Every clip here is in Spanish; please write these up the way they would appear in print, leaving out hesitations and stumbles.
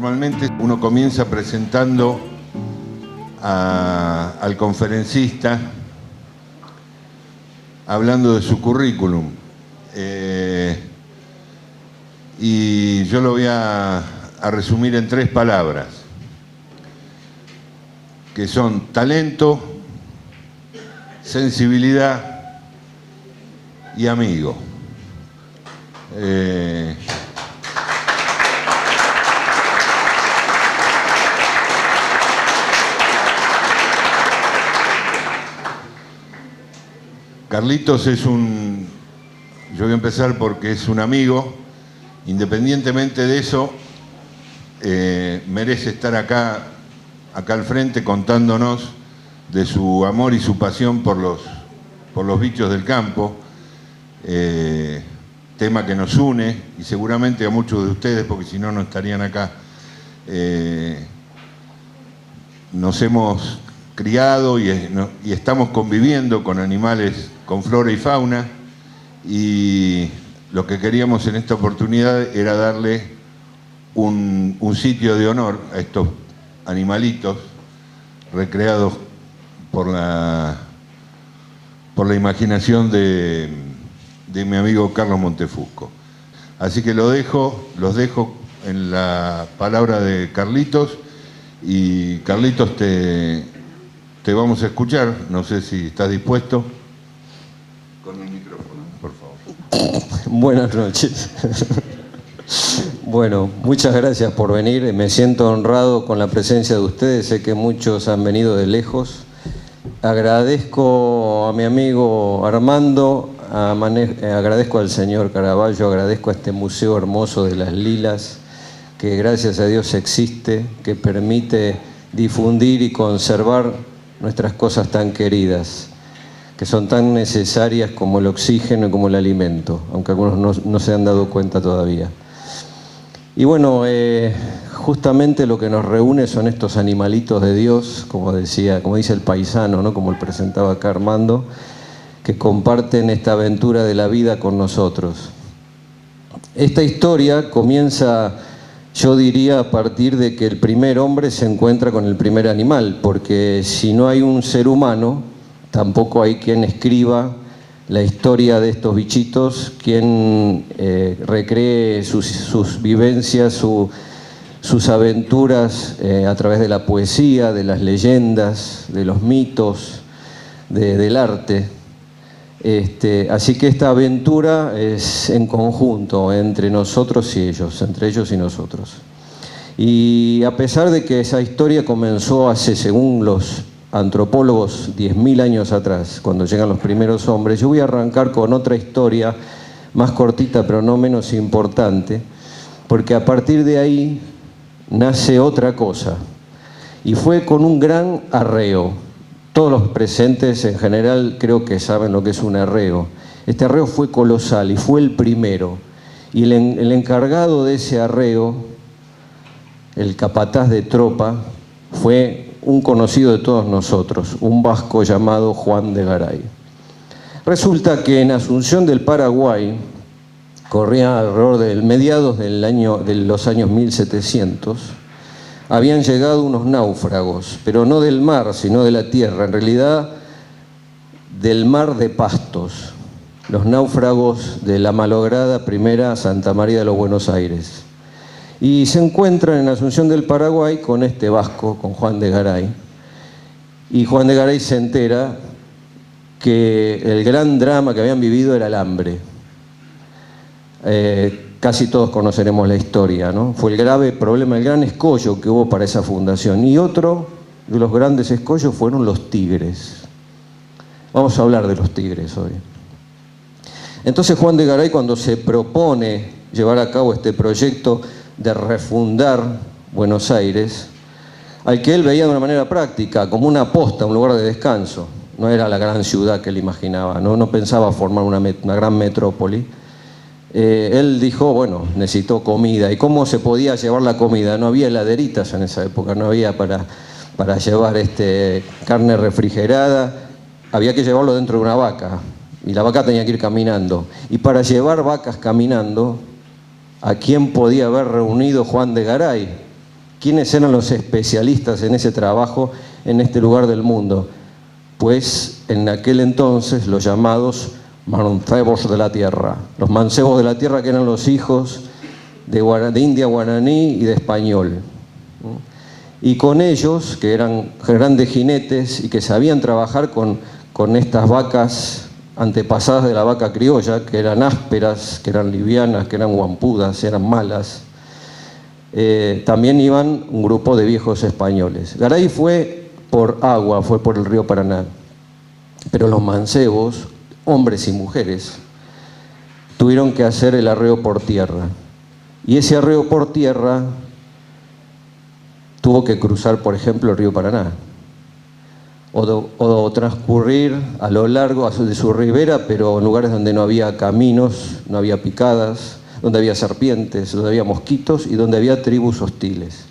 Normalmente uno comienza presentando al conferencista hablando de su currículum. Y yo lo voy a resumir en 3 palabras, que son talento, sensibilidad y amigo. Carlitos es un... Yo voy a empezar porque es un amigo. Independientemente de eso, merece estar acá al frente contándonos de su amor y su pasión por los bichos del campo, tema que nos une, y seguramente a muchos de ustedes, porque si no, no estarían acá. Nos hemos criado y estamos conviviendo con animales, con flora y fauna, y lo que queríamos en esta oportunidad era darle un sitio de honor a estos animalitos recreados por la imaginación de mi amigo Carlos Montefusco. Así que los dejo en la palabra de Carlitos, y Carlitos, te vamos a escuchar. No sé si estás dispuesto. Con el micrófono, por favor. Buenas noches. Bueno, muchas gracias por venir. Me siento honrado con la presencia de ustedes. Sé que muchos han venido de lejos. Agradezco a mi amigo Armando, agradezco al señor Caraballo, agradezco a este museo hermoso de las lilas, que gracias a Dios existe, que permite difundir y conservar nuestras cosas tan queridas, que son tan necesarias como el oxígeno y como el alimento, aunque algunos no se han dado cuenta todavía. Y bueno, justamente lo que nos reúne son estos animalitos de Dios, como dice el paisano, ¿no? Como lo presentaba acá Armando, que comparten esta aventura de la vida con nosotros. Esta historia comienza, yo diría, a partir de que el primer hombre se encuentra con el primer animal, porque si no hay un ser humano, tampoco hay quien escriba la historia de estos bichitos, quien recree sus vivencias, sus aventuras a través de la poesía, de las leyendas, de los mitos, del arte. Así que esta aventura es en conjunto entre nosotros y ellos, entre ellos y nosotros. Y a pesar de que esa historia comenzó hace, según los antropólogos, 10.000 años atrás, cuando llegan los primeros hombres, yo voy a arrancar con otra historia más cortita pero no menos importante, porque a partir de ahí nace otra cosa, y fue con un gran arreo. Todos los presentes en general creo que saben lo que es un arreo. Este arreo fue colosal y fue el primero, y el encargado de ese arreo, el capataz de tropa, fue un conocido de todos nosotros, un vasco llamado Juan de Garay. Resulta que en Asunción del Paraguay, corría alrededor del mediados de los años 1700, habían llegado unos náufragos, pero no del mar, sino de la tierra, en realidad del mar de Pastos, los náufragos de la malograda primera Santa María de los Buenos Aires. Y se encuentran en Asunción del Paraguay con este vasco, con Juan de Garay. Y Juan de Garay se entera que el gran drama que habían vivido era el hambre. Casi todos conoceremos la historia, ¿no? Fue el grave problema, el gran escollo que hubo para esa fundación. Y otro de los grandes escollos fueron los tigres. Vamos a hablar de los tigres hoy. Entonces Juan de Garay, cuando se propone llevar a cabo este proyecto de refundar Buenos Aires, al que él veía de una manera práctica, como una posta, un lugar de descanso. No era la gran ciudad que él imaginaba, no pensaba formar una gran metrópoli. Él dijo, bueno, necesitó comida. ¿Y cómo se podía llevar la comida? No había heladeritas en esa época, no había para llevar carne refrigerada. Había que llevarlo dentro de una vaca, y la vaca tenía que ir caminando. Y para llevar vacas caminando, ¿a quién podía haber reunido Juan de Garay? ¿Quiénes eran los especialistas en ese trabajo en este lugar del mundo? Pues en aquel entonces los llamados mancebos de la tierra. Los mancebos de la tierra, que eran los hijos de India guaraní y de español. Y con ellos, que eran grandes jinetes y que sabían trabajar con estas vacas antepasadas de la vaca criolla, que eran ásperas, que eran livianas, que eran guampudas, eran malas, también iban un grupo de viejos españoles. Garay fue por agua, fue por el río Paraná, pero los mancebos, hombres y mujeres, tuvieron que hacer el arreo por tierra. Y ese arreo por tierra tuvo que cruzar, por ejemplo, el río Paraná, o transcurrir a lo largo de su ribera, pero en lugares donde no había caminos, no había picadas, donde había serpientes, donde había mosquitos y donde había tribus hostiles.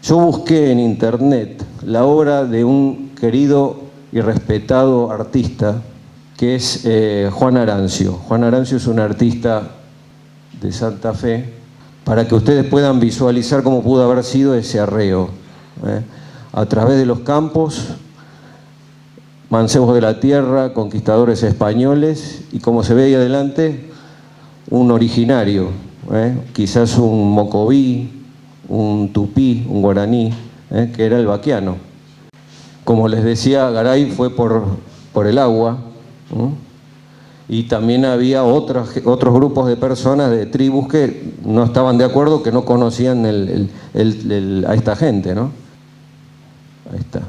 Yo busqué en internet la obra de un querido y respetado artista que es Juan Arancio. Juan Arancio es un artista de Santa Fe, para que ustedes puedan visualizar cómo pudo haber sido ese arreo. A través de los campos, mancebos de la tierra, conquistadores españoles, y como se ve ahí adelante, un originario, quizás un mocoví, un tupí, un guaraní, que era el vaquiano. Como les decía, Garay fue por el agua, y también había otros grupos de personas, de tribus, que no estaban de acuerdo, que no conocían a esta gente, ¿no? Ahí está.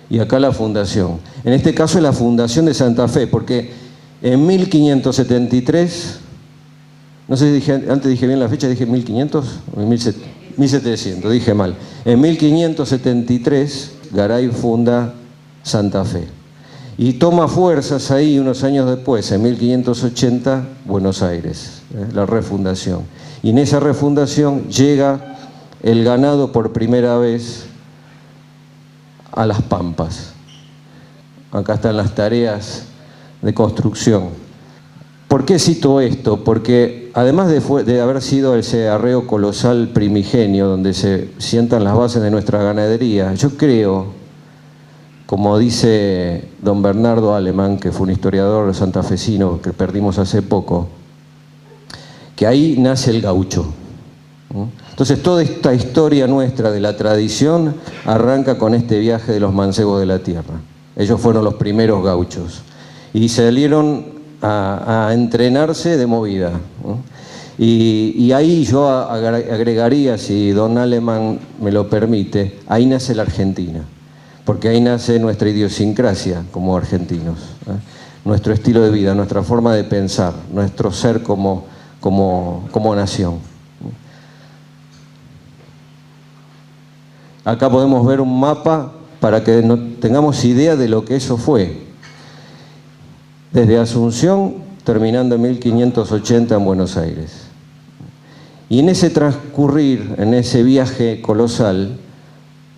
Y acá la fundación. En este caso es la fundación de Santa Fe, porque en 1573, no sé si antes dije bien la fecha, dije 1500 o 1700, dije mal. En 1573 Garay funda Santa Fe. Y toma fuerzas ahí unos años después, en 1580, Buenos Aires, la refundación. Y en esa refundación llega el ganado por primera vez a las Pampas. Acá están las tareas de construcción. ¿Por qué cito esto? Porque además de haber sido ese arreo colosal primigenio donde se sientan las bases de nuestra ganadería, yo creo, como dice don Bernardo Alemán, que fue un historiador santafesino que perdimos hace poco, que ahí nace el gaucho. Entonces toda esta historia nuestra de la tradición arranca con este viaje de los mancebos de la tierra. Ellos fueron los primeros gauchos y salieron a entrenarse de movida. Y ahí yo agregaría, si don Alemán me lo permite, ahí nace la Argentina. Porque ahí nace nuestra idiosincrasia como argentinos, nuestro estilo de vida, nuestra forma de pensar, nuestro ser como nación. Acá podemos ver un mapa para que tengamos idea de lo que eso fue. Desde Asunción, terminando en 1580 en Buenos Aires. Y en ese transcurrir, en ese viaje colosal,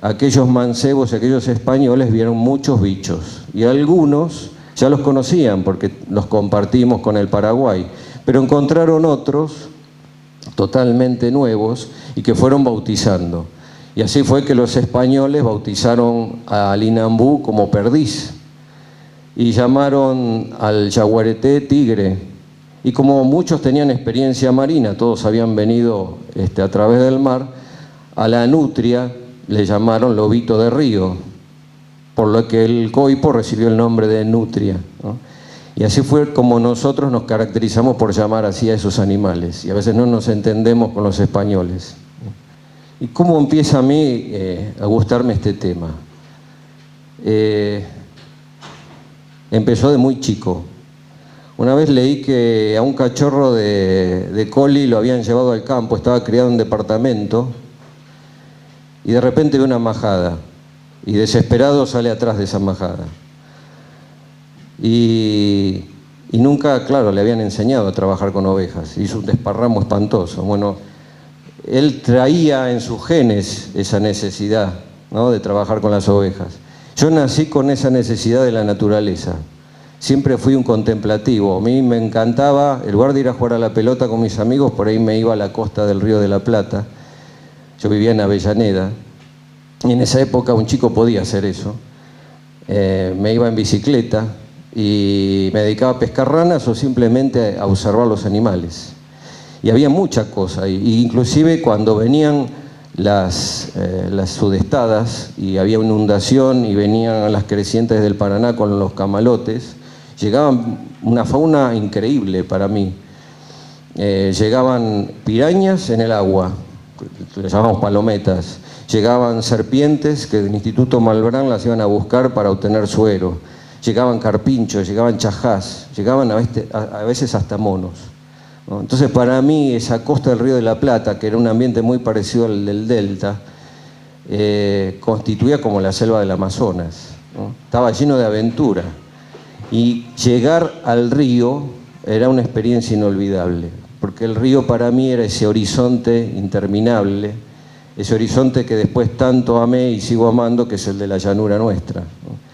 aquellos mancebos y aquellos españoles vieron muchos bichos, y algunos ya los conocían porque los compartimos con el Paraguay, pero encontraron otros totalmente nuevos y que fueron bautizando. Y así fue que los españoles bautizaron al inambú como perdiz y llamaron al yaguareté tigre. Y como muchos tenían experiencia marina, todos habían venido a través del mar, a la nutria le llamaron lobito de río, por lo que el coipo recibió el nombre de nutria, ¿no? Y así fue como nosotros nos caracterizamos por llamar así a esos animales, y a veces no nos entendemos con los españoles. ¿Y cómo empieza a mí a gustarme este tema? Empezó de muy chico. Una vez leí que a un cachorro de coli lo habían llevado al campo, estaba criado en un departamento, y de repente ve una majada, y desesperado sale atrás de esa majada. Y nunca, claro, le habían enseñado a trabajar con ovejas, hizo un desparramo espantoso. Bueno, él traía en sus genes esa necesidad, ¿no?, de trabajar con las ovejas. Yo nací con esa necesidad de la naturaleza. Siempre fui un contemplativo. A mí me encantaba, en lugar de ir a jugar a la pelota con mis amigos, por ahí me iba a la costa del Río de la Plata. Yo vivía en Avellaneda Y en esa época un chico podía hacer eso. Me iba en bicicleta y me dedicaba a pescar ranas o simplemente a observar los animales. Y había mucha cosa, inclusive cuando venían las sudestadas y había inundación y venían las crecientes del Paraná con los camalotes, llegaban una fauna increíble para mí. Llegaban pirañas en el agua, le llamamos palometas, llegaban serpientes que del Instituto Malbrán las iban a buscar para obtener suero, llegaban carpinchos, llegaban chajás, llegaban a veces hasta monos, ¿no? Entonces para mí esa costa del Río de la Plata, que era un ambiente muy parecido al del Delta, constituía como la selva del Amazonas, ¿no? Estaba lleno de aventura y llegar al río era una experiencia inolvidable, porque el río para mí era ese horizonte interminable, ese horizonte que después tanto amé y sigo amando, que es el de la llanura nuestra, ¿no?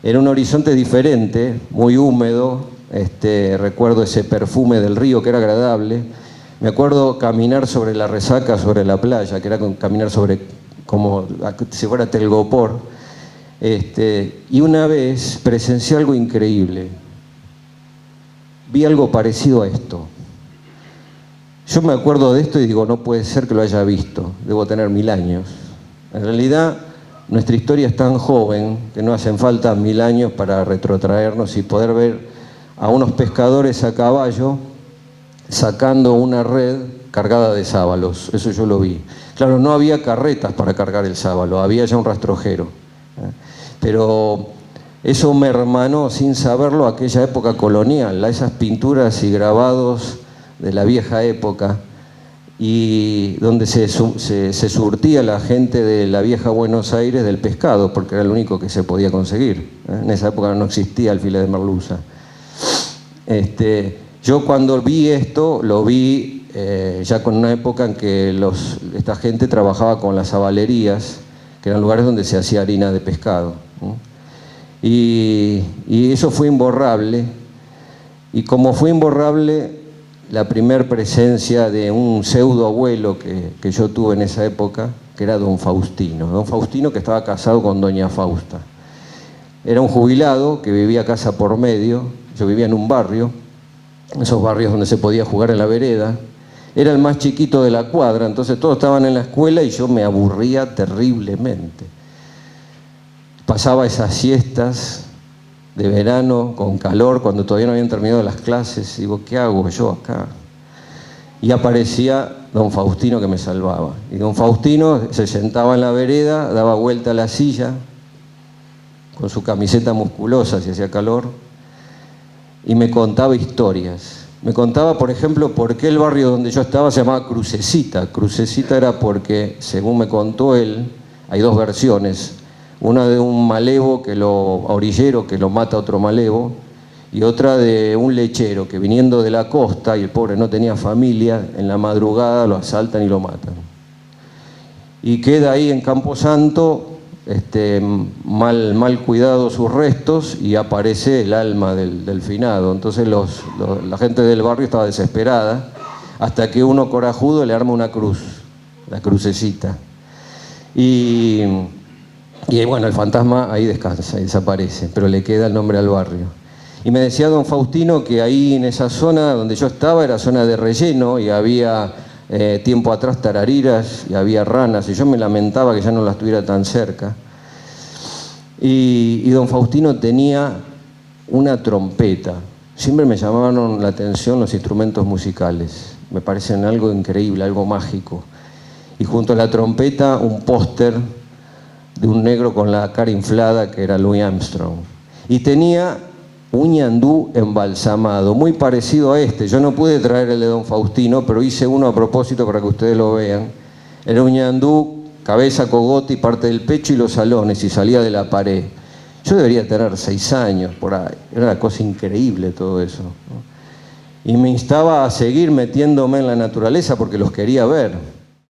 Era un horizonte diferente, muy húmedo, recuerdo ese perfume del río que era agradable. Me acuerdo caminar sobre la resaca, sobre la playa, que era caminar sobre como si fuera Telgopor. Y una vez presencié algo increíble. Vi algo parecido a esto. Yo me acuerdo de esto y digo, no puede ser que lo haya visto, debo tener 1000 años. En realidad, nuestra historia es tan joven que no hacen falta 1000 años para retrotraernos y poder ver a unos pescadores a caballo sacando una red cargada de sábalos. Eso yo lo vi. Claro, no había carretas para cargar el sábalo, había ya un rastrojero. Pero eso me hermanó sin saberlo aquella época colonial, esas pinturas y grabados de la vieja época, y donde se surtía la gente de la vieja Buenos Aires del pescado, porque era lo único que se podía conseguir. En esa época no existía el filé de merluza. Yo cuando vi esto, lo vi ya con una época en que esta gente trabajaba con las sabalerías, que eran lugares donde se hacía harina de pescado, ¿no? Y eso fue imborrable, y como fue imborrable la primer presencia de un pseudo abuelo que yo tuve en esa época, que era don Faustino, que estaba casado con doña Fausta. Era un jubilado que vivía casa por medio. Yo vivía en un barrio, esos barrios donde se podía jugar en la vereda. Era el más chiquito de la cuadra, entonces todos estaban en la escuela y yo me aburría terriblemente. Pasaba esas siestas de verano con calor, cuando todavía no habían terminado las clases. Digo, ¿qué hago yo acá? Y aparecía don Faustino que me salvaba. Y don Faustino se sentaba en la vereda, daba vuelta a la silla, con su camiseta musculosa si hacía calor, y me contaba historias. Me contaba, por ejemplo, por qué el barrio donde yo estaba se llamaba Crucecita. Crucecita era porque, según me contó él, hay dos versiones. Una de un malevo orillero que lo mata a otro malevo, y otra de un lechero que, viniendo de la costa, y el pobre no tenía familia, en la madrugada lo asaltan y lo matan. Y queda ahí en Camposanto, mal cuidados sus restos, y aparece el alma del finado. Entonces la gente del barrio estaba desesperada, hasta que uno corajudo le arma una cruz, la Crucecita. Y bueno, el fantasma ahí descansa y desaparece, pero le queda el nombre al barrio. Y me decía don Faustino que ahí en esa zona donde yo estaba era zona de relleno, y había tiempo atrás tarariras y había ranas, y yo me lamentaba que ya no las tuviera tan cerca. Y don Faustino tenía una trompeta. Siempre me llamaron la atención los instrumentos musicales, me parecen algo increíble, algo mágico. Y junto a la trompeta un póster de un negro con la cara inflada que era Louis Armstrong. Y tenía un ñandú embalsamado, muy parecido a este. Yo no pude traer el de don Faustino, pero hice uno a propósito para que ustedes lo vean. Era un ñandú, cabeza, cogote y parte del pecho y los salones, y salía de la pared. Yo debería tener 6 años por ahí. Era una cosa increíble todo eso, ¿no? Y me instaba a seguir metiéndome en la naturaleza porque los quería ver.